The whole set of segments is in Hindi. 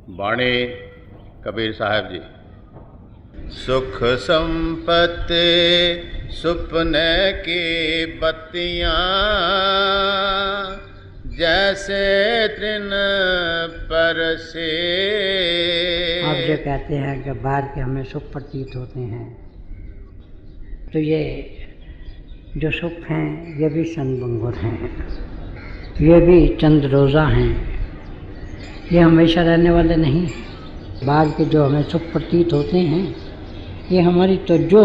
बाणी कबीर साहब जी। सुख संपत्ति सुपने की बत्तियां जैसे तृण पर से। आप जो कहते हैं कि बाहर के हमें सुख प्रतीत होते हैं, तो ये जो सुख हैं ये भी क्षणभंगुर हैं, ये भी चंद रोज़ा हैं, ये हमेशा रहने वाले नहीं। बाहर के जो हमें सुख प्रतीत होते हैं ये हमारी तवज्जो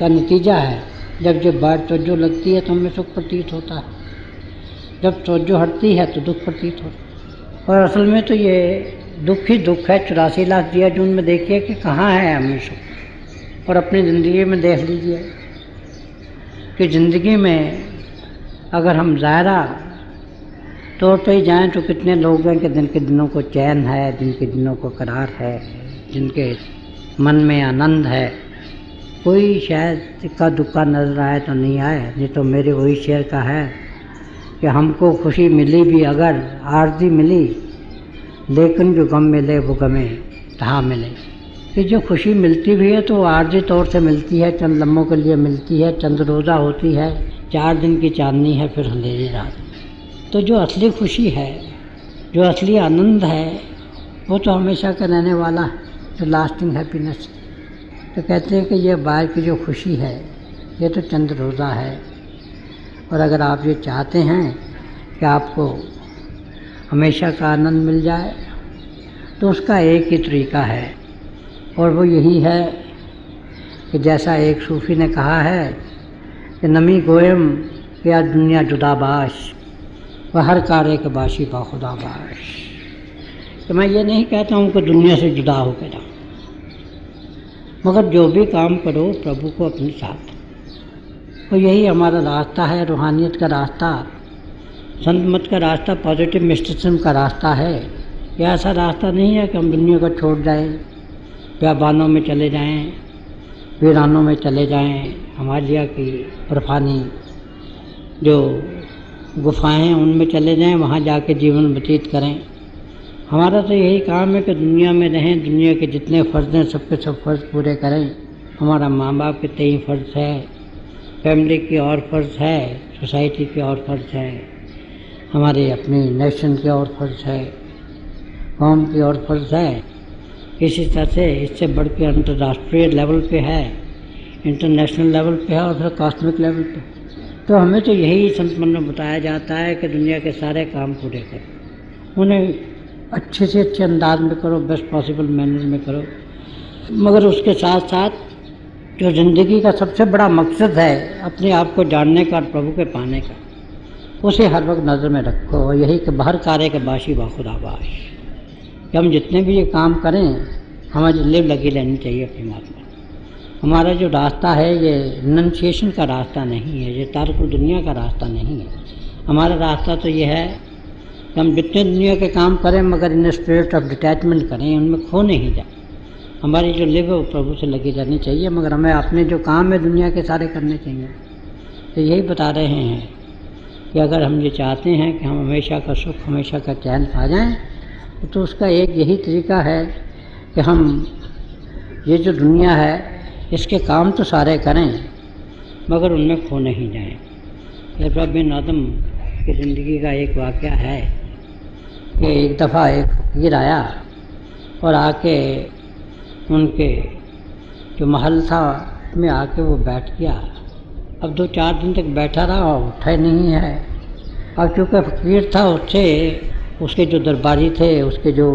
का नतीजा है। जब बाहर तवज्जो लगती है तो हमें सुख प्रतीत होता है, जब तवज्जो हटती है तो दुख प्रतीत होता है। और असल में तो ये दुख ही दुख है। 84 लाख दिया जून में देखिए कि कहाँ है हमें सुख। और अपनी ज़िंदगी में देख लीजिए कि ज़िंदगी में अगर हम ज़ायरा तौर पर ही जाएँ तो कितने लोग हैं कि जिनके दिनों को चैन है, जिनके दिनों को करार है, जिनके मन में आनंद है। कोई शायद इक्का दुक्का नजर आए तो नहीं आए, नहीं तो मेरे वही शेर का है कि हमको खुशी मिली भी अगर आरज़ी मिली, लेकिन जो गम मिले वो गमे तहाँ मिले। कि जो खुशी मिलती भी है तो आरज़ी तौर से मिलती है, चंद लम्हों के लिए मिलती है, चंद रोज़ा होती है, 4 दिन की चांदनी है फिर अंधेरी रात। तो जो असली खुशी है, जो असली आनंद है, वो तो हमेशा का रहने वाला है, जो लास्टिंग हैप्पीनेस। तो कहते हैं कि ये बाहर की जो खुशी है ये तो चंद रोज़ा है। और अगर आप ये चाहते हैं कि आपको हमेशा का आनंद मिल जाए तो उसका एक ही तरीका है, और वो यही है कि जैसा एक सूफ़ी ने कहा है कि नमी गोयम या दुनिया जुदाबाश व हर कार्य के बाशी बाखुदा बाश। तो मैं ये नहीं कहता हूँ कि दुनिया से जुदा हो के जाओ, मगर जो भी काम करो प्रभु को अपने साथ। तो यही हमारा रास्ता है, रूहानियत का रास्ता, संत मत का रास्ता, पॉजिटिव मिस्टिसिज्म का रास्ता है। यह ऐसा रास्ता नहीं है कि हम दुनिया को छोड़ जाएं, व्याबानों में चले जाएं, वीरानों में चले जाएं, हिमालय की बर्फानी जो गुफाएं हैं उनमें चले जाएं, वहाँ जाके जीवन व्यतीत करें। हमारा तो यही काम है कि दुनिया में रहें, दुनिया के जितने फ़र्ज़ हैं सबके सब फ़र्ज़ पूरे करें। हमारा माँ बाप के तय फ़र्ज़ है, फैमिली की और फ़र्ज़ है, सोसाइटी के और फ़र्ज़ है, हमारे अपनी नेशन के और फ़र्ज़ है, कौम की और फ़र्ज़ है। इसी तरह से इससे बढ़ के अंतर्राष्ट्रीय लेवल पे है, इंटरनेशनल लेवल पे है, और फिर कॉस्मिक लेवल पे। तो हमें तो यही संत मन में बताया जाता है कि दुनिया के सारे काम पूरे करो, उन्हें अच्छे से अच्छे अंदाज में करो, बेस्ट पॉसिबल मैनर में करो, मगर उसके साथ साथ जो ज़िंदगी का सबसे बड़ा मकसद है अपने आप को जानने का और प्रभु के पाने का, उसे हर वक्त नज़र में रखो। और यही कि बाहर कार्य के बाशी बाखुदाबाश, कि हम जितने भी ये काम करें हमारी लिव लगी रहनी चाहिए अपनी बात में। हमारा जो रास्ता है ये रिनंसिएशन का रास्ता नहीं है, ये तारकुल दुनिया का रास्ता नहीं है। हमारा रास्ता तो ये है कि हम जितने दुनिया के काम करें मगर इन स्पिरिट ऑफ डिटैचमेंट करें, उनमें खो नहीं जाए। हमारी जो लिव है वो प्रभु से लगी रहनी चाहिए, मगर हमें अपने जो काम है दुनिया के सारे करने चाहिए। तो यही बता रहे हैं कि अगर हम ये चाहते हैं कि हम हमेशा का सुख, हमेशा का चैन पा जाएँ, तो उसका एक यही तरीका है कि हम ये जो दुनिया है इसके काम तो सारे करें मगर उनमें खो नहीं जाएं। इरफान बिन आदम की ज़िंदगी का एक वाक़या है कि एक दफ़ा एक फ़कीर आया और आके उनके जो महल था में आके वो बैठ गया। अब 2-4 दिन तक बैठा रहा, उठा ही नहीं है। अब चूँकि फ़कीर था, उससे उसके जो दरबारी थे, उसके जो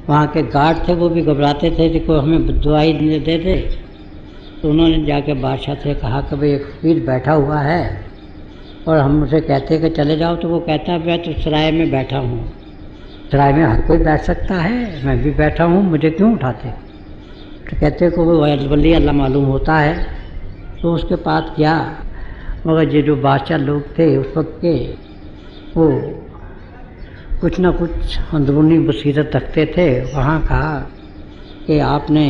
वहाँ के गार्ड थे, वो भी घबराते थे कि कोई हमें बददुआई दे दे। तो उन्होंने जाके बादशाह से कहा कि भाई एक फ़कीर बैठा हुआ है और हम उसे कहते कि चले जाओ, तो वो कहता है मैं तो सराय में बैठा हूँ। सराय में हर कोई बैठ सकता है, मैं भी बैठा हूँ, मुझे क्यों उठाते? तो कहते को वो वली अल्लाह मालूम होता है। तो उसके पास गया, मगर ये जो बादशाह लोग थे उस वक्त के, वो कुछ ना कुछ अंदरूनी बसीरत रखते थे। वहाँ कहा कि आपने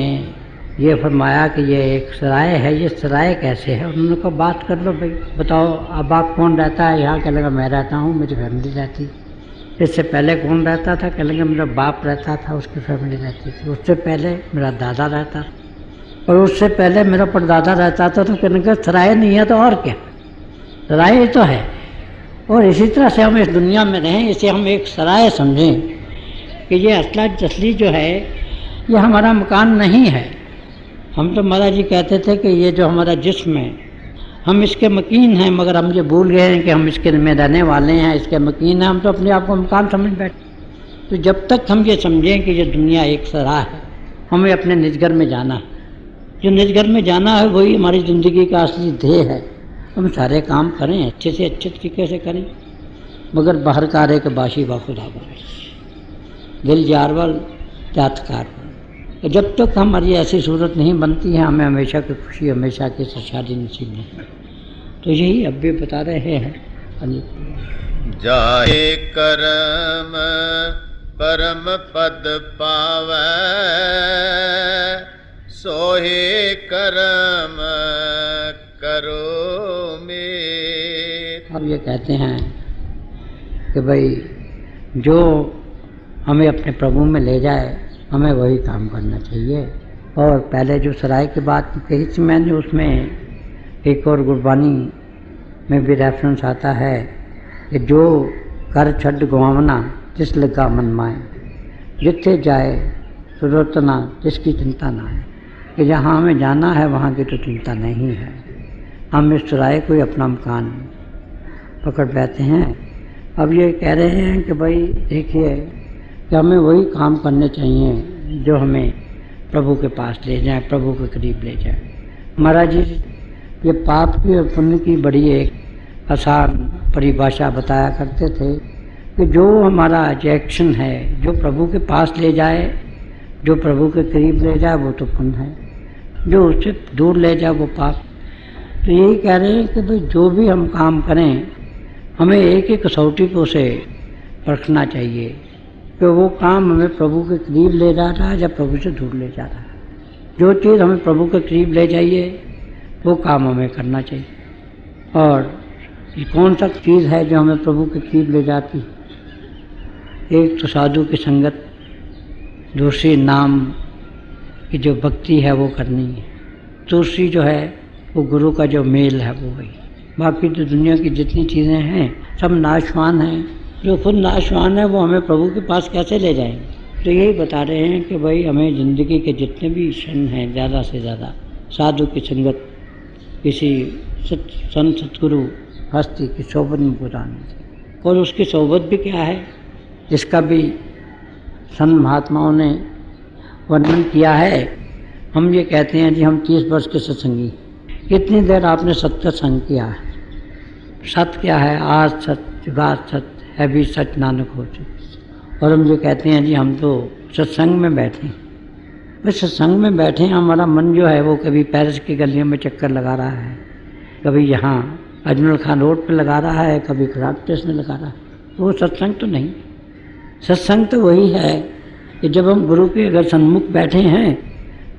ये फरमाया कि ये एक सराय है, ये सराय कैसे है? उन्होंने कहा बात कर लो भाई, बताओ अब आप कौन रहता है यहाँ? कहने लगा मैं रहता हूँ, मेरी फैमिली रहती। इससे पहले कौन रहता था? कहेंगे मेरा बाप रहता था, उसकी फैमिली रहती थी। उससे पहले मेरा दादा रहता था, और उससे पहले मेरा परदादा रहता था। तो कहेंगे सराय नहीं है तो और क्या, सराय ही तो है। और इसी तरह से हम इस दुनिया में रहें, इसे हम एक सराय समझें कि ये असली जो है ये हमारा मकान नहीं है। हम तो महाराज जी कहते थे कि ये जो हमारा जिस्म है, हम इसके मकीन हैं, मगर हम ये भूल गए हैं कि हम इसके में रहने वाले हैं, इसके मकीन हैं। हम तो अपने आप को मकान समझ बैठे। तो जब तक हम ये समझें कि ये दुनिया एक सराह है, हमें अपने निजगर में जाना है। जो निजगर में जाना है वही हमारी ज़िंदगी का असली ध्येय है। हम सारे काम करें, अच्छे से अच्छे तरीके से करें, मगर बाहर कारे के बाशी बाखुदा बारिश दिल जारवल जातकार। जब तक हमारी ऐसी सूरत नहीं बनती है, हमें हमेशा की खुशी, हमेशा की शादी नसीब नहीं। तो यही अब भी बता रहे हैं। जाए करम परम पद पावै, सोहे करम करो मेर। अब ये कहते हैं कि भाई जो हमें अपने प्रभु में ले जाए, हमें वही काम करना चाहिए। और पहले जो सराय की बात कही थी मैंने, उसमें एक और गुरबानी में भी रेफरेंस आता है कि जो कर छड़ गवावना जिस लगा मन माए, जिथे जाए सुरत ना जिसकी चिंता ना है। कि जहाँ हमें जाना है वहाँ की तो चिंता नहीं है। हम इस सराय को ही अपना मकान पकड़ बैठे हैं। अब ये कह रहे हैं कि भाई देखिए कि हमें वही काम करने चाहिए जो हमें प्रभु के पास ले जाए, प्रभु के करीब ले जाए। महाराज जी ये पाप की और पुण्य की बड़ी एक आसान परिभाषा बताया करते थे कि जो हमारा जो एक्शन है, जो प्रभु के पास ले जाए, जो प्रभु के करीब ले जाए, वो तो पुण्य है। जो उससे दूर ले जाए वो पाप। तो यही कह रहे हैं कि भाई जो भी हम काम करें, हमें एक एक कसौटी को से परखना चाहिए कि वो काम हमें प्रभु के करीब ले जा रहा है या प्रभु से दूर ले जा रहा है। जो चीज़ हमें प्रभु के करीब ले जाइए वो काम हमें करना चाहिए। और ये कौन सा चीज़ है जो हमें प्रभु के करीब ले जाती है? एक तो साधु की संगत, दूसरी नाम की जो भक्ति है वो करनी है, दूसरी जो है वो गुरु का जो मेल है वो वही। बाकी तो दुनिया की जितनी चीज़ें हैं सब नाशवान हैं। जो खुद नाशवान है वो हमें प्रभु के पास कैसे ले जाएंगे? तो यही बता रहे हैं कि भाई हमें ज़िंदगी के जितने भी क्षण हैं ज़्यादा से ज़्यादा साधु की संगत, किसी संत सतगुरु हस्ती की सोबत में गुजारनी चाहिए। और उसकी सोबत भी क्या है, इसका भी संत महात्माओं ने वर्णन किया है। हम ये कहते हैं जी हम 30 वर्ष के सत्संगी, कितनी देर आपने सत्संग किया है? सत्य क्या है? आज सत्य, जुगात सत्य है भी सच, नानक हो चुके। और हम जो कहते हैं जी हम तो सत्संग में बैठे हैं। बस सत्संग में बैठे हैं, हमारा मन जो है वो कभी पेरिस की गलियों में चक्कर लगा रहा है, कभी यहाँ अजमल खान रोड पे लगा रहा है, कभी खराब स्टेशन में लगा रहा है। वो सत्संग तो नहीं। सत्संग तो वही है कि जब हम गुरु के अगर सन्मुख बैठे हैं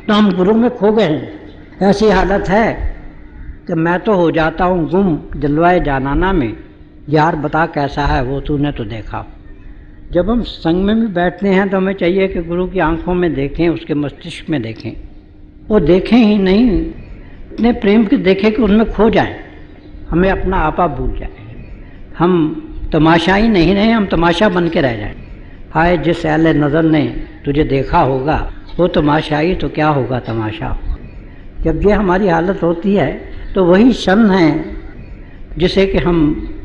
तो हम गुरु में खो गए हैं। ऐसी हालत है कि मैं तो हो जाता हूँ गुम जलवाए जानाना में, यार बता कैसा है वो तूने तो देखा। जब हम संग में भी बैठते हैं तो हमें चाहिए कि गुरु की आंखों में देखें, उसके मस्तिष्क में देखें। वो देखें ही नहीं, इतने प्रेम के देखें कि उनमें खो जाएं, हमें अपना आपा भूल जाए। हम तमाशाई नहीं रहे, हम तमाशा बन के रह जाएं। हाय जिस अहले नज़र ने तुझे देखा होगा, वो तमाशाई तो क्या होगा तमाशा। जब ये हमारी हालत होती है तो वही क्षण है जिसे कि हम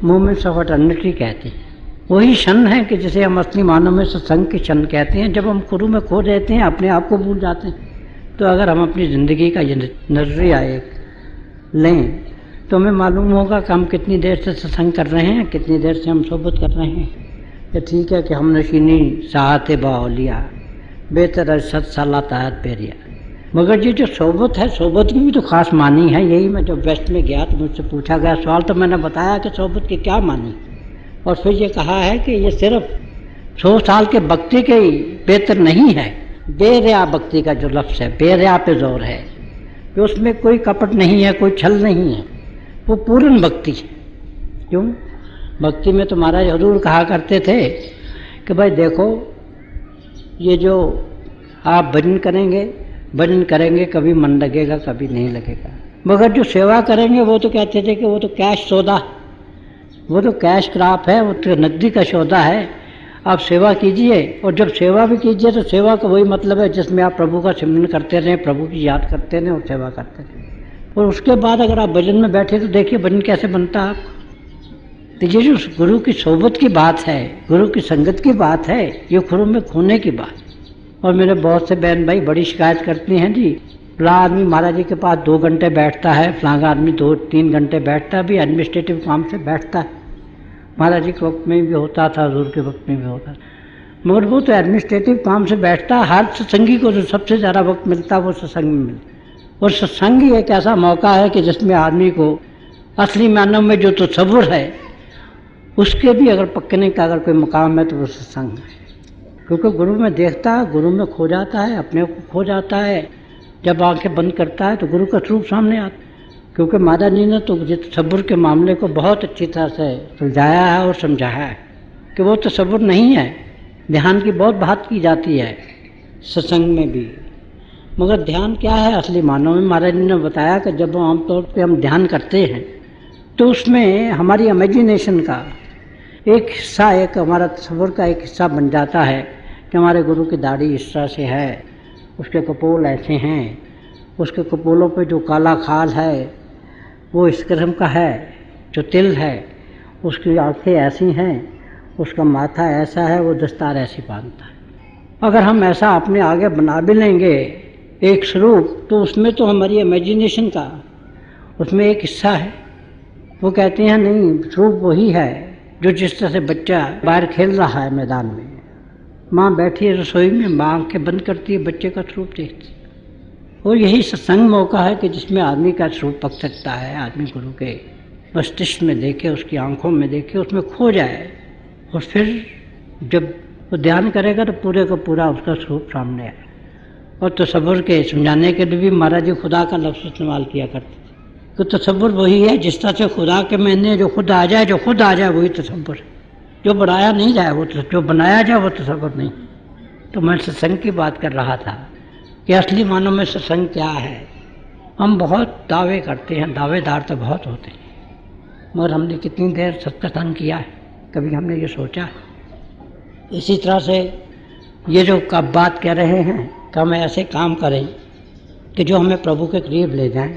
मोमेंट्स ऑफ एटर्निटी कहते हैं। वही क्षण है कि जिसे हम असली मानव में सत्संग के क्षण कहते हैं, जब हम गुरु में खो रहते हैं, अपने आप को भूल जाते हैं। तो अगर हम अपनी ज़िंदगी का ये नजरिया एक लें तो हमें मालूम होगा कि हम कितनी देर से सत्संग कर रहे हैं, कितनी देर से हम सोबत कर रहे हैं। तो ठीक है कि हम नशीनी साहत बाउलिया बेहतर सत साला तायत पेरिया, मगर ये जो सोबत है, सोबत की भी तो खास मानी है। यही मैं जब वेस्ट में गया तो मुझसे पूछा गया सवाल, तो मैंने बताया कि सोबत की क्या मानी। और फिर ये कहा है कि ये सिर्फ 100 साल के भक्ति के ही बेहतर नहीं है। बेरिया भक्ति का जो लफ्ज़ है, बेरिया पे जोर है कि उसमें कोई कपट नहीं है, कोई छल नहीं है, वो पूर्ण भक्ति है। क्यों? भक्ति में तो महाराज जरूर कहा करते थे, कि भाई देखो, ये जो आप भजन करेंगे, कभी मन लगेगा, कभी नहीं लगेगा। मगर जो सेवा करेंगे वो तो कहते थे कि वो तो कैश सौदा, वो तो कैश क्रॉप है, वो तो नकदी का सौदा है। आप सेवा कीजिए, और जब सेवा भी कीजिए तो सेवा का वही मतलब है जिसमें आप प्रभु का सिमरन करते रहें, प्रभु की याद करते रहें और सेवा करते रहें। और उसके बाद अगर आप भजन में बैठे तो देखिए भजन कैसे बनता है आपको। तो ये जो गुरु की सोबत की बात है, गुरु की संगत की बात है, ये गुरु में खोने की बात। और मेरे बहुत से बहन भाई बड़ी शिकायत करती हैं, जी फला आदमी महाराज जी के पास 2 घंटे बैठता है, फलांगा आदमी 2-3 घंटे बैठता है, भी एडमिनिस्ट्रेटिव काम से बैठता है। महाराज जी के वक्त में भी होता था, हजूर के वक्त में भी होता था, मगर वो तो एडमिनिस्ट्रेटिव काम से बैठता है। हर सत्संगी को जो सबसे ज़्यादा वक्त मिलता है वो सत्संग में मिलता है। और सत्संग ही एक ऐसा मौका है कि जिसमें आदमी को असली मानव में जो तसव्वुर है उसके भी अगर पकने का अगर कोई मुकाम है तो वो सत्संग है। क्योंकि गुरु में देखता है, गुरु में खो जाता है, अपने को खो जाता है। जब आंखें बंद करता है तो गुरु का स्वरूप सामने आता है। क्योंकि महाराज जी ने तो तसव्वुर के मामले को बहुत अच्छी तरह से सुलझाया है और समझाया है कि वो तसव्वुर नहीं है। ध्यान की बहुत बात की जाती है सत्संग में भी, मगर ध्यान क्या है असली मानव में। महाराज जी ने बताया कि जब आमतौर पे हम ध्यान करते हैं तो उसमें हमारी इमेजिनेशन का एक हिस्सा, एक हमारा तसव्वुर का एक हिस्सा बन जाता है कि हमारे गुरु की दाढ़ी इस तरह से है, उसके कपोल ऐसे हैं, उसके कपोलों पे जो काला खाल है वो इस किस्म का है, जो तिल है उसकी आँखें ऐसी हैं, उसका माथा ऐसा है, वो दस्तार ऐसी बांधता है। अगर हम ऐसा अपने आगे बना भी लेंगे एक स्वरूप, तो उसमें तो हमारी इमेजिनेशन का उसमें एक हिस्सा है। वो कहते हैं नहीं, स्वरूप वही है जो जिस तरह से बच्चा बाहर खेल रहा है मैदान में, माँ बैठी है रसोई में, माँ आँखें बंद करती है, बच्चे का स्वरूप देखती है। और यही सत्संग मौका है कि जिसमें आदमी का स्वरूप पक सकता है, आदमी गुरु के मस्तिष्क में देखे, उसकी आंखों में देखे, उसमें खो जाए। और फिर जब वो ध्यान करेगा तो पूरे का पूरा उसका स्वरूप सामने आए। और तसव्वुर के समझाने के लिए भी महाराज जी खुदा का लफ्ज़ इस्तेमाल किया करते थे। तो तसव्वुर वही है जिस तरह से खुदा के मैंने जो खुद आ जाए वही तसव्वुर है। जो बढ़ाया नहीं जाए वो, जो बनाया जाए वो तसव्वुर नहीं। तो मैं सत्संग की बात कर रहा था कि असली मानव में सत्संग क्या है। हम बहुत दावे करते हैं, दावेदार तो बहुत होते हैं, मगर हमने कितनी देर सत्संग किया है, कभी हमने ये सोचा है? इसी तरह से ये जो कब बात कह रहे हैं कि हम ऐसे काम करें कि जो हमें प्रभु के करीब ले जाएं।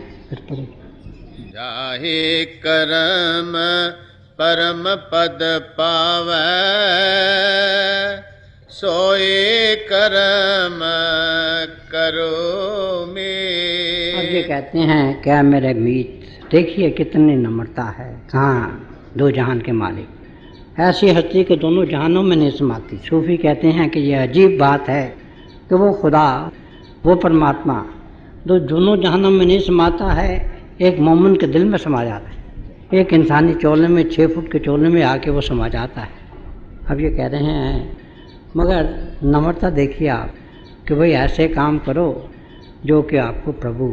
जाहे करम परम पद पावै, सोए करम करो में। अब ये कहते हैं क्या मेरे मीत, देखिए कितनी नम्रता है, कहाँ दो जहान के मालिक, ऐसी हस्ती के दोनों जहानों में नहीं समाती। सूफी कहते हैं कि यह अजीब बात है कि वो खुदा, वो परमात्मा दोनों जहानों में नहीं समाता है, एक मोमिन के दिल में समा जाता है। एक इंसानी चोले में 6 फुट के चोले में आके वो समा जाता है। अब ये कह रहे हैं मगर नम्रता देखिए आप कि भाई ऐसे काम करो जो कि आपको प्रभु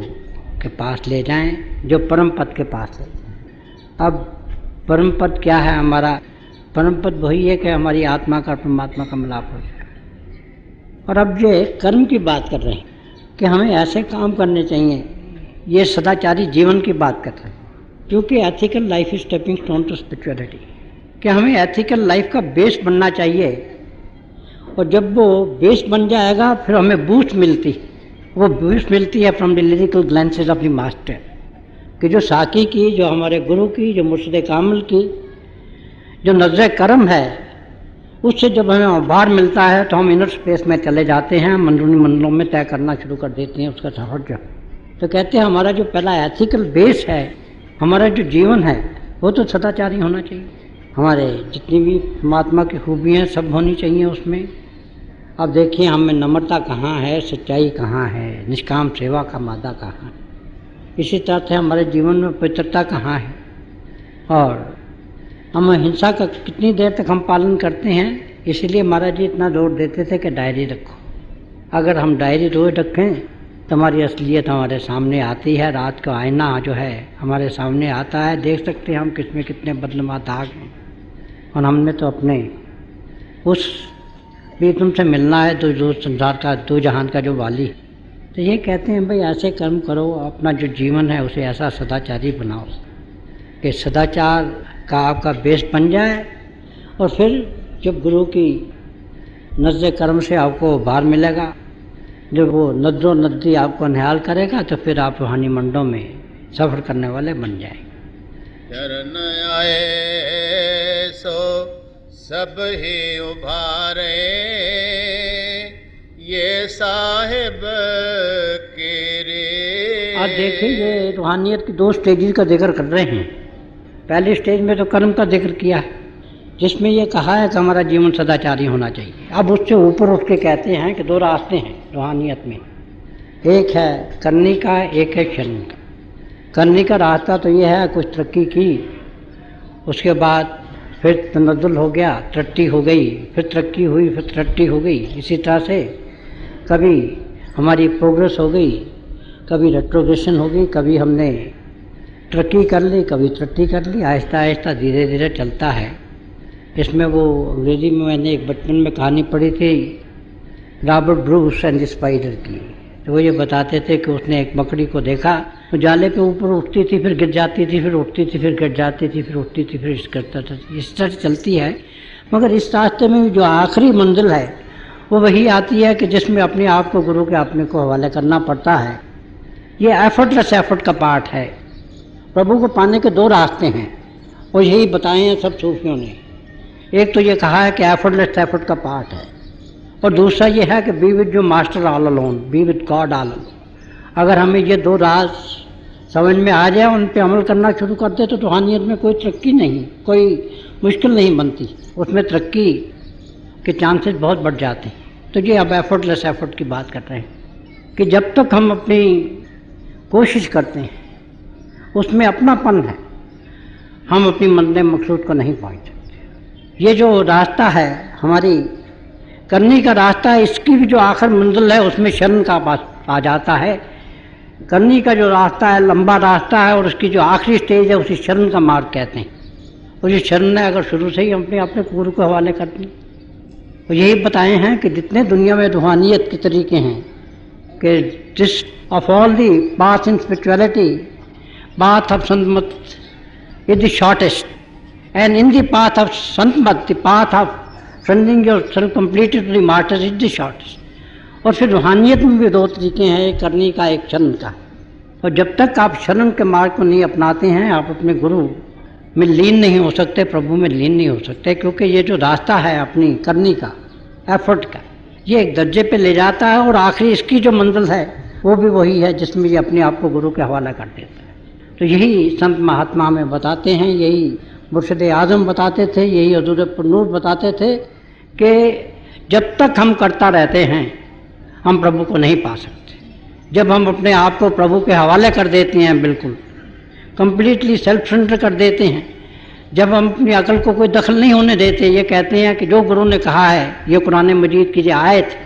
के पास ले जाएं, जो परम पद के पास ले जाएं। अब परम पद क्या है हमारा? परम पद वही है कि हमारी आत्मा का परमात्मा का मिलाप हो जाए। और अब ये कर्म की बात कर रहे हैं कि हमें ऐसे काम करने चाहिए, ये सदाचारी जीवन की बात कर रहे हैं, क्योंकि ethical life is stepping stone to spirituality, कि हमें एथिकल लाइफ का बेस बनना चाहिए। और जब वो बेस बन जाएगा फिर हमें बूस्ट मिलती, वो बूस्ट मिलती है from the lyrical glances of the master, कि जो साकी की, जो हमारे गुरु की, जो मुर्शिद कामिल की जो नज़र करम है, उससे जब हमें उभार मिलता है तो हम इनर स्पेस में चले जाते हैं, अंदरूनी मंडलों में तय करना शुरू कर देते हैं उसका सफर। तो कहते हैं हमारा जो पहला एथिकल बेस है, हमारा जो जीवन है, वो तो सदाचारी होना चाहिए। हमारे जितनी भी परमात्मा की खूबियाँ सब होनी चाहिए उसमें। अब देखिए हमें नम्रता कहाँ है, सच्चाई कहाँ है, निष्काम सेवा का मादा कहाँ है। इसी तरह से हमारे जीवन में पवित्रता कहाँ है, और हम हिंसा का कितनी देर तक हम पालन करते हैं। इसीलिए महाराज जी इतना जोर देते थे कि डायरी रखो। अगर हम डायरी रोज रखें तो हमारी असलियत हमारे सामने आती है। रात का आईना जो है हमारे सामने आता है, देख सकते हैं हम किसमें कितने बदनुमा दाग हैं। और हमने तो अपने उस भी तुमसे मिलना है तो जो संसार का, दो जहान का जो वाली। तो ये कहते हैं भाई ऐसे कर्म करो, अपना जो जीवन है उसे ऐसा सदाचारी बनाओ कि सदाचार का आपका बेस बन जाए, और फिर जब गुरु की नज़्ज़े कर्म से आपको उबार मिलेगा, जब वो नदरों नदी आपको निहाल करेगा, तो फिर आप रूहानी मंडों में सफ़र करने वाले बन जाएंगे। चरण आए सो सब ही उभारे, ये साहिब के रे। आज देखिए ये रूहानियत की 2 स्टेजेस का जिक्र कर रहे हैं। पहली स्टेज में तो कर्म का जिक्र किया है, जिसमें ये कहा है कि हमारा जीवन सदाचारी होना चाहिए। अब उससे ऊपर उठ के कहते हैं कि 2 रास्ते हैं रूहानियत में, एक है करनी का, एक है शरण का। करनी का रास्ता तो ये है कुछ तरक्की की, उसके बाद फिर तनद्दुल हो गया, तरक्की हो गई, फिर तरक्की हुई, फिर तरक्की हो गई। इसी तरह से कभी हमारी प्रोग्रेस हो गई, कभी रेट्रोग्रेशन हो गई, कभी हमने तरक्की कर ली, कभी तरक्की कर ली। आहिस्ता आहिस्ता धीरे धीरे चलता है। इसमें वो अंग्रेज़ी में मैंने एक बचपन में कहानी पढ़ी थी Robert Bruce and the spider की। तो वो ये बताते थे कि उसने एक मकड़ी को देखा, तो जाले पे ऊपर उठती थी, फिर गिर जाती थी, फिर उठती थी, फिर गिर जाती थी, फिर उठती थी, फिर इस करता था, इस तरह चलती है। मगर इस रास्ते में जो आखिरी मंजिल है वो वही आती है कि जिसमें अपने आप को गुरु के अपने को हवाले करना पड़ता है। ये एफर्टलेस एफर्ट का पार्ट है। प्रभु को पाने के 2 रास्ते हैं, और यही बताए हैं सब सूफियों ने। एक तो ये कहा है कि एफर्टलेस एफर्ट का पार्ट है, और दूसरा ये है कि बी विद जो master all alone, be with God all alone. अगर हमें ये 2 राज समझ में आ जाए, उन पे अमल करना शुरू कर दे, तो रूहानियत में कोई तरक्की नहीं, कोई मुश्किल नहीं बनती, उसमें तरक्की के चांसेस बहुत बढ़ जाते हैं। तो ये अब एफर्टलेस एफर्ट की बात कर रहे हैं कि जब तक हम अपनी कोशिश करते हैं, उसमें अपनापन है, हम अपनी मंज़िल मकसूद को नहीं पहुंच सकते। ये जो रास्ता है हमारी करने का रास्ता है, इसकी भी जो आखिर मंजिल है उसमें शरण का पास आ जाता है। करने का जो रास्ता है लंबा रास्ता है, और उसकी जो आखिरी स्टेज है उसी शरण का मार्ग कहते हैं। और ये शरण है अगर शुरू से ही हम अपने गुरु के हवाले कर दें। तो यही बताए हैं कि जितने दुनिया में रूहानियत के तरीके हैं, कि this of all the path in spirituality, path of Santmat is the shortest, and in the path of Santmat, the path of surrendering yourself completely to the master is the shortest. और फिर रूहानियत में भी 2 तरीके हैं, एक करने का, एक शरण का। और जब तक आप शरण के मार्ग को नहीं अपनाते हैं, आप अपने गुरु में लीन नहीं हो सकते, प्रभु में लीन नहीं हो सकते, क्योंकि ये जो रास्ता है अपनी करने का, एफर्ट का, ये एक दर्जे पे ले जाता है, और आखिरी इसकी जो मंजिल है वो भी वही है जिसमें ये अपने आप को गुरु के हवाला कर देता है। तो यही संत महात्मा में बताते हैं, यही मुर्शिद आज़म बताते थे, यही हजूर पुरनूर बताते थे कि जब तक हम करता रहते हैं हम प्रभु को नहीं पा सकते। जब हम अपने आप को प्रभु के हवाले कर देते हैं, बिल्कुल कंप्लीटली सेल्फ सरेंडर कर देते हैं, जब हम अपनी अकल को कोई दखल नहीं होने देते, ये कहते हैं कि जो गुरु ने कहा है, ये कुरान मजीद की जो आयत,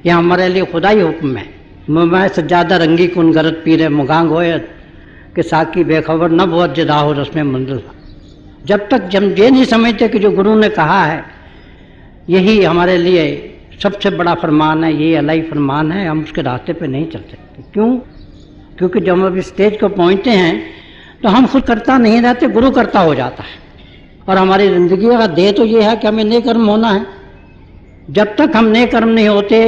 ये हमारे लिए खुदाई हुक्म है। मैं सज्जादा रंगी कुन गरत पीरे मुगांग होयत कि साकी बेखबर न बहुत जदा हो रस्म मंजिल। जब तक हम ये नहीं समझते कि जो गुरु ने कहा है यही हमारे लिए सबसे बड़ा फरमान है, यही अलाई फरमान है, हम उसके रास्ते पे नहीं चल सकते। क्यों? क्योंकि जब हम इस स्टेज को पहुंचते हैं तो हम खुद करता नहीं रहते, गुरु करता हो जाता है। और हमारी ज़िंदगी का ध्येय तो ये है कि हमें नेक कर्म होना है। जब तक हम नेक कर्म नहीं होते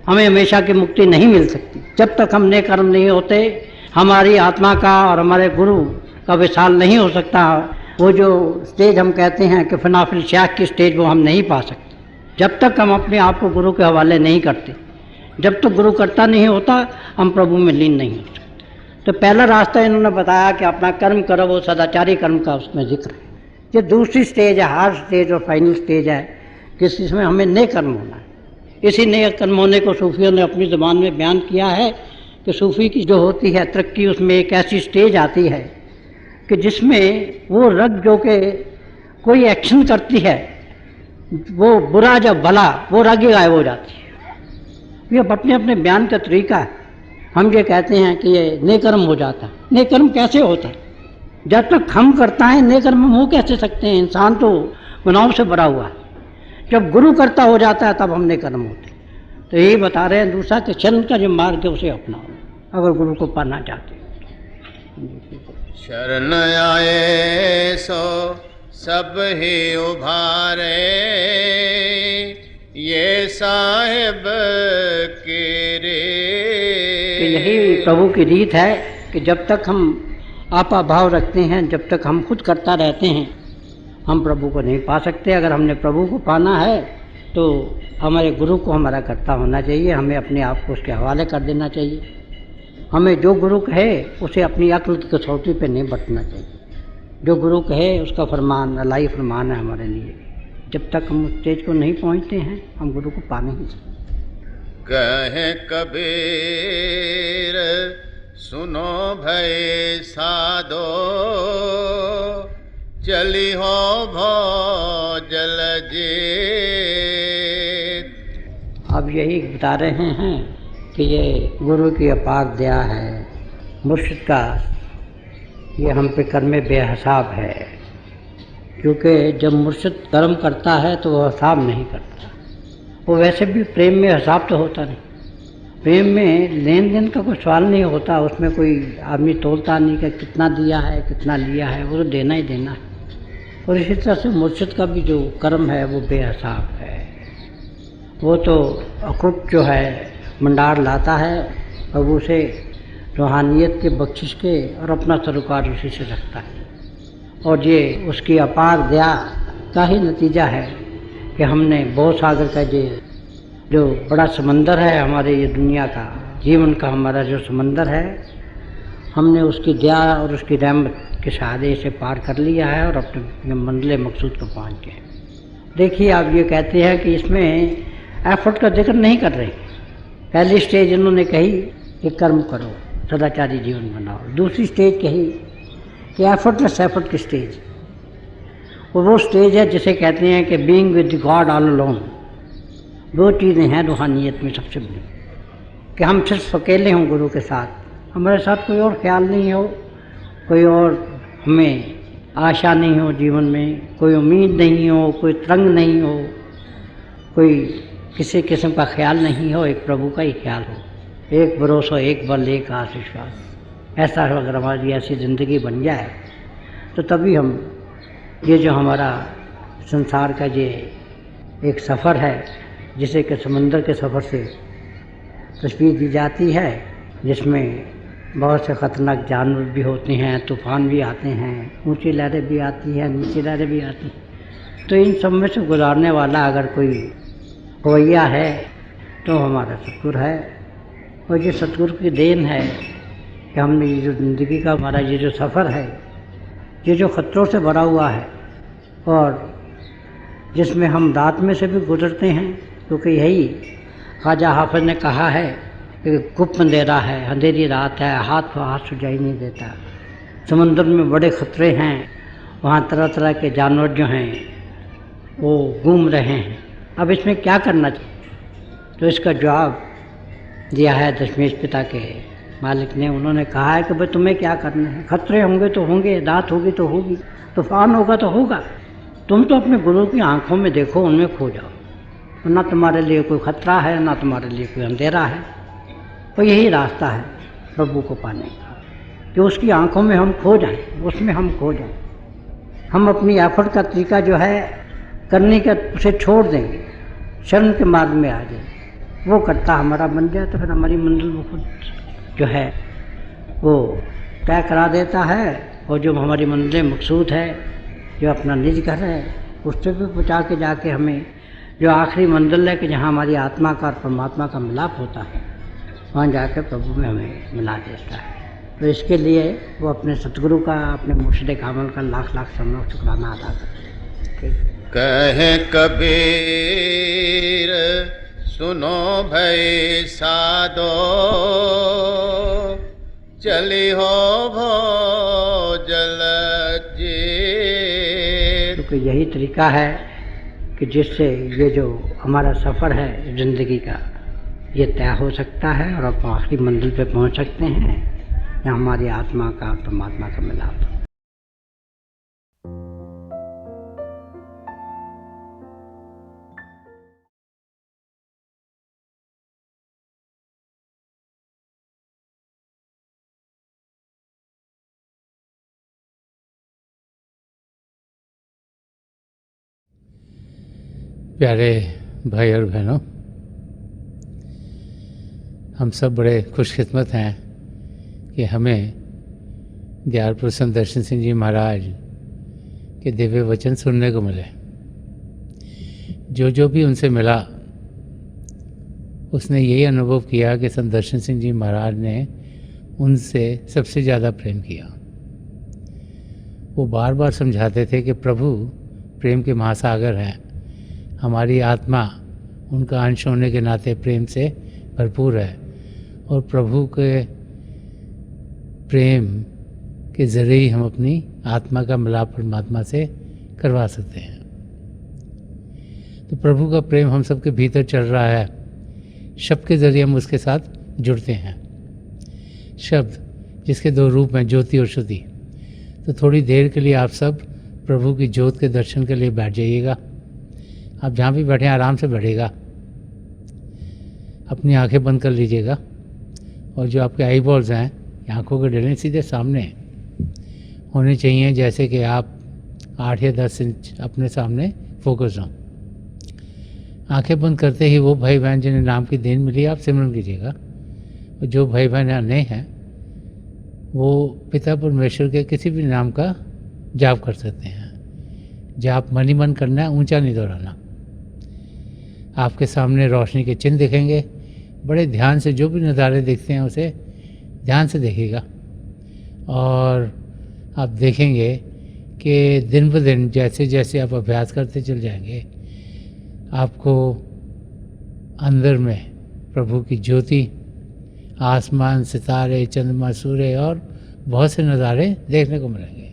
हमें हमेशा की मुक्ति नहीं मिल सकती। जब तक हम नेक कर्म नहीं होते हमारी आत्मा का और हमारे गुरु का विशाल नहीं हो सकता। वो जो स्टेज हम कहते हैं कि फनाफिल शाख की स्टेज, वो हम नहीं पा सकते जब तक हम अपने आप को गुरु के हवाले नहीं करते। जब तक गुरु करता नहीं होता हम प्रभु में लीन नहीं हो सकते। तो पहला रास्ता इन्होंने बताया कि अपना कर्म करो, वो सदाचारी कर्म का उसमें जिक्र है। ये दूसरी स्टेज है, हार्ड स्टेज और फाइनल स्टेज है कि इसमें हमें नेक कर्म होना है। इसी नेक कर्म होने को सूफियों ने अपनी ज़बान में बयान किया है कि सूफ़ी की जो होती है तरक्की, उसमें एक ऐसी स्टेज आती है कि जिसमें वो रग जो कि कोई एक्शन करती है, वो बुरा जब भला, वो रग ही गायब हो जाती है। ये अपने अपने बयान का तरीका है। हम ये कहते हैं कि ये नेकर्म हो जाता है। नेकर्म कैसे होता है? जब तक हम करता है नेकर्म हम हो कैसे सकते हैं? इंसान तो गुनाहों से भरा हुआ है। जब गुरु करता हो जाता है तब हमने कर्म होते। तो यही बता रहे हैं दूसरा कि चरण का जो मार्ग है उसे अपनाओ अगर गुरु को पाना चाहते हो। शरण आए सो सब ही उभारे, ये साहिब के रे। तो यही प्रभु की रीत है कि जब तक हम आपा भाव रखते हैं, जब तक हम खुद करता रहते हैं, हम प्रभु को नहीं पा सकते। अगर हमने प्रभु को पाना है तो हमारे गुरु को हमारा करता होना चाहिए, हमें अपने आप को उसके हवाले कर देना चाहिए। हमें जो गुरु कहे उसे अपनी अक्ल की कसौटी पे नहीं बरतना चाहिए। जो गुरु कहे उसका फरमान अल्लाही फरमान है हमारे लिए। जब तक हम उस स्टेज को नहीं पहुंचते हैं हम गुरु को पा नहीं सकते। कहे कबीर सुनो भय साधो, चली हो भो जल जीत। अब यही बता रहे हैं कि ये गुरु की अपार दया है, मुर्शिद का ये हम पे कर्म बेहिसाब है। क्योंकि जब मुर्शिद कर्म करता है तो वह हिसाब नहीं करता। वो वैसे भी प्रेम में हिसाब तो होता नहीं, प्रेम में लेन देन का कोई सवाल नहीं होता, उसमें कोई आदमी तोलता नहीं कि कितना दिया है कितना लिया है, वो तो देना ही देना है। और इसी तरह से मुर्शिद का भी जो कर्म है वो बेहिसाब है। वो तो अकुट जो है मंडार लाता है और उसे रूहानियत के बख्शिश के और अपना सरोकार उसी से रखता है। और ये उसकी अपार दया का ही नतीजा है कि हमने बहुत सागर का जो बड़ा समंदर है हमारे ये दुनिया का जीवन का हमारा जो समंदर है, हमने उसकी दया और उसकी रहमत के सहारे से पार कर लिया है और अपने मंजिल मकसूद को पहुँच गए। देखिए आप ये कहते हैं कि इसमें एफर्ट का जिक्र नहीं कर रहे। पहली स्टेज इन्होंने कही कि कर्म करो, सदाचारी जीवन बनाओ। दूसरी स्टेज कही कि एफर्टलेस एफर्ट की स्टेज, और वो स्टेज है जिसे कहते हैं कि being with God all alone. दो चीज़ें हैं रूहानियत में सबसे बड़ी, कि हम सिर्फ अकेले हों गुरु के साथ, हमारे साथ कोई और ख्याल नहीं हो, कोई और हमें आशा नहीं हो जीवन में, कोई उम्मीद नहीं हो, कोई तरंग नहीं हो, कोई किसी किस्म का ख्याल नहीं हो, एक प्रभु का ही ख्याल हो, एक भरोसा, एक बल, एक आस विश्वास। ऐसा अगर हमारी ऐसी ज़िंदगी बन जाए तो तभी हम ये जो हमारा संसार का ये एक सफ़र है जिसे कि समंदर के सफ़र से तस्वीर दी जाती है, जिसमें बहुत से ख़तरनाक जानवर भी होते हैं, तूफ़ान भी आते हैं, ऊंची लहरें भी आती हैं, नीची लहरें भी आती हैं। तो इन सब में से गुजारने वाला अगर कोई खवैया है तो हमारा सतगुरु है। और ये सतगुरु की देन है कि हमने ये जो ज़िंदगी का हमारा ये जो सफ़र है, ये जो ख़तरों से भरा हुआ है और जिसमें हम रात में से भी गुजरते हैं, क्योंकि यही ख्वाजा हाफिज़ ने कहा है कि गुप्त अंधेरा है, अंधेरी रात है, हाथ को हाथ सुझाई नहीं देता। समंदर में बड़े ख़तरे हैं, वहाँ तरह तरह के जानवर जो हैं वो घूम रहे हैं। अब इसमें क्या करना चाहिए? तो इसका जवाब दिया है दशमेश पिता के मालिक ने। उन्होंने कहा है कि भाई तुम्हें क्या करना है, खतरे होंगे तो होंगे, रात होगी तो होगी, तूफान होगा तो होगा, तुम तो अपने गुरु की आंखों में देखो, उनमें खो जाओ। तो ना तुम्हारे लिए कोई खतरा है, ना तुम्हारे लिए कोई अंधेरा है। तो यही रास्ता है प्रभु को पाने का, कि उसकी आंखों में हम खो जाएं, उसमें हम खो जाएं। हम अपनी एफर्ट का तरीका जो है करने का उसे छोड़ देंगे, शरण के मार्ग में आ जाए, वो करता हमारा बन जाए तो फिर हमारी मंजिल वो खुद जो है वो तय करा देता है। और जो हमारी मंजिल मकसूद है, जो अपना निज घर है, उससे भी पहुँचा के जाके हमें जो आखिरी मंजिल है कि जहाँ हमारी आत्मा का और परमात्मा का मिलाप होता है, वहाँ जाकर प्रभु में हमें मिला देता है। तो इसके लिए वो अपने सतगुरु का, अपने मुर्शिद कामिल का लाख लाख शुक्राना अदा करते हैं। कहे कबीर सुनो भई साधो, चली हो भो जल जीत। क्योंकि यही तरीका है कि जिससे ये जो हमारा सफ़र है ज़िंदगी का, ये तय हो सकता है और आप आखिरी मंजिल पे पहुंच सकते हैं, जहाँ हमारी आत्मा का और परमात्मा का मिलाप। प्यारे भाई और बहनों, हम सब बड़े खुशकिस्मत हैं कि हमें दयाल प्रसन्न दर्शन सिंह जी महाराज के दिव्य वचन सुनने को मिले। जो भी उनसे मिला उसने यही अनुभव किया कि संत दर्शन सिंह जी महाराज ने उनसे सबसे ज़्यादा प्रेम किया। वो बार बार समझाते थे कि प्रभु प्रेम के महासागर हैं, हमारी आत्मा उनका अंश होने के नाते प्रेम से भरपूर है और प्रभु के प्रेम के ज़रिए ही हम अपनी आत्मा का मिलाप परमात्मा से करवा सकते हैं। तो प्रभु का प्रेम हम सबके भीतर चल रहा है, शब्द के ज़रिए हम उसके साथ जुड़ते हैं। शब्द जिसके दो रूप हैं, ज्योति और श्रुति। तो थोड़ी देर के लिए आप सब प्रभु की ज्योत के दर्शन के लिए बैठ जाइएगा। आप जहाँ भी बैठे आराम से बैठेगा, अपनी आंखें बंद कर लीजिएगा और जो आपके आई बॉल्स हैं आँखों के डले सीधे सामने होने चाहिए, जैसे कि आप 8 या 10 इंच अपने सामने फोकस हों। आंखें बंद करते ही वो भाई बहन जिन्हें नाम की देन मिली आप सिमरन कीजिएगा। और जो भाई बहन नए हैं वो पिता परमेश्वर के किसी भी नाम का जाप कर सकते हैं। जाप मन ही मन करना है, ऊंचा नहीं दोहराना। आपके सामने रोशनी के चिन्ह दिखेंगे, बड़े ध्यान से जो भी नज़ारे दिखते हैं उसे ध्यान से देखिएगा और आप देखेंगे कि दिन ब दिन जैसे जैसे आप अभ्यास करते चल जाएंगे, आपको अंदर में प्रभु की ज्योति, आसमान, सितारे, चंद्रमा, सूर्य और बहुत से नज़ारे देखने को मिलेंगे।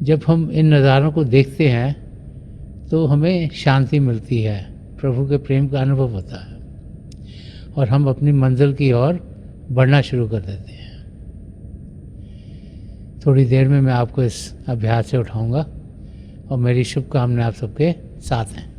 जब हम इन नज़ारों को देखते हैं तो हमें शांति मिलती है, प्रभु के प्रेम का अनुभव होता है और हम अपनी मंजिल की ओर बढ़ना शुरू कर देते हैं। थोड़ी देर में मैं आपको इस अभ्यास से उठाऊंगा और मेरी शुभकामनाएं आप सबके साथ हैं।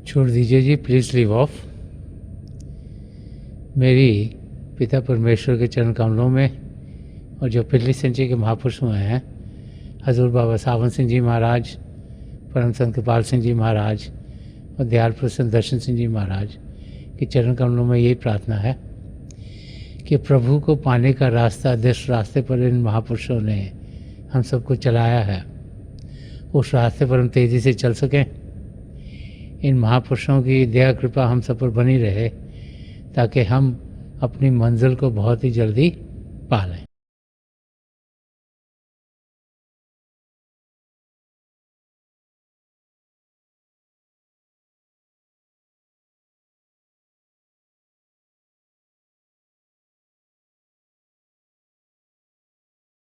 छोड़ दीजिए जी, प्लीज़ लीव ऑफ। मेरी पिता परमेश्वर के चरण कमलों में और जो पिछली संचय के महापुरुष हुए हैं, हजूर बाबा सावन सिंह जी महाराज, परम संत कृपाल सिंह जी महाराज और दयाल प्रसन्न दर्शन सिंह जी महाराज के चरण कमलों में यही प्रार्थना है कि प्रभु को पाने का रास्ता, जिस रास्ते पर इन महापुरुषों ने हम सबको चलाया है, उस रास्ते पर हम तेज़ी से चल सकें। इन महापुरुषों की दया कृपा हम सब पर बनी रहे ताकि हम अपनी मंजिल को बहुत ही जल्दी पा लें।